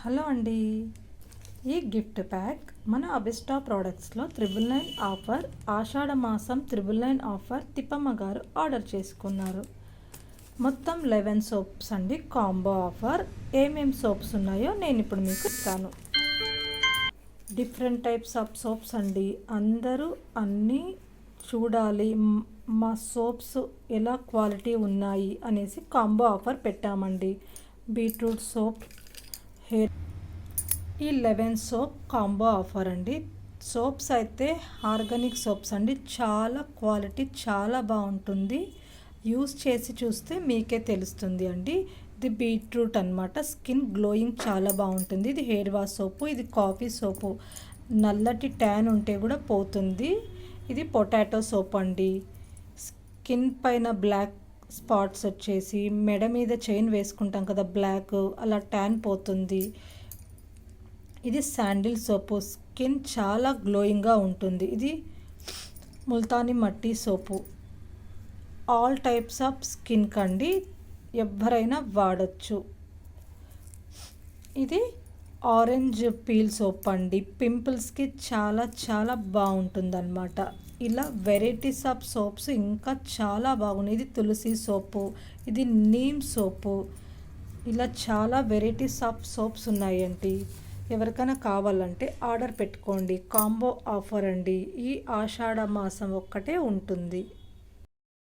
Hello అండి. ఈ gift pack మన అబిస్టా ప్రోడక్ట్స్లో 999 ఆఫర్, ఆషాఢ మాసం 999 ఆఫర్ తిప్పమ్మ గారు ఆర్డర్ చేసుకున్నారు. మొత్తం 11 సోప్స్ అండి కాంబో ఆఫర్. ఏమేం సోప్స్ ఉన్నాయో నేను ఇప్పుడు మీకు ఇస్తాను. డిఫరెంట్ టైప్స్ ఆఫ్ సోప్స్ అండి. అందరూ అన్నీ చూడాలి, మా సోప్స్ ఎలా క్వాలిటీ ఉన్నాయి అనేసి కాంబో ఆఫర్ పెట్టామండి. బీట్రూట్ సోప్, హెయిర్ ఈ 11 సోప్ కాంబో ఆఫర్ అండి. సోప్స్ అయితే ఆర్గానిక్ సోప్స్ అండి. చాలా క్వాలిటీ చాలా బాగుంటుంది. యూస్ చేసి చూస్తే మీకే తెలుస్తుంది అండి. ఇది బీట్రూట్ అనమాట. స్కిన్ గ్లోయింగ్ చాలా బాగుంటుంది. ఇది హెయిర్ వాష్ సోపు, ఇది కాఫీ సోపు. నల్లటి ట్యాన్ ఉంటే కూడా పోతుంది. ఇది పొటాటో సోప్ అండి. స్కిన్ పైన బ్లాక్ స్పాట్స్ వచ్చేసి మెడ మీద చైన్ వేసుకుంటాం కదా బ్లాక్, అలా ట్యాన్ పోతుంది. ఇది శాండిల్ సోపు. స్కిన్ చాలా గ్లోయింగ్గా ఉంటుంది. ఇది ముల్తానీ మట్టి సోపు. ఆల్ టైప్స్ ఆఫ్ స్కిన్ కండి, ఎవరైనా వాడచ్చు. ఇది ఆరెంజ్ పీల్ సోప్ అండి. పింపుల్స్కి చాలా చాలా బాగుంటుంది అన్నమాట. ఇలా వెరైటీస్ ఆఫ్ సోప్స్ ఇంకా చాలా బాగున్నాయి. ఇది తులసి సోపు, ఇది నీమ్ సోపు. ఇలా చాలా వెరైటీస్ ఆఫ్ సోప్స్ ఉన్నాయండి. ఎవరికైనా కావాలంటే ఆర్డర్ పెట్టుకోండి. కాంబో ఆఫర్ అండి. ఈ ఆషాఢ మాసం ఒక్కటే ఉంటుంది.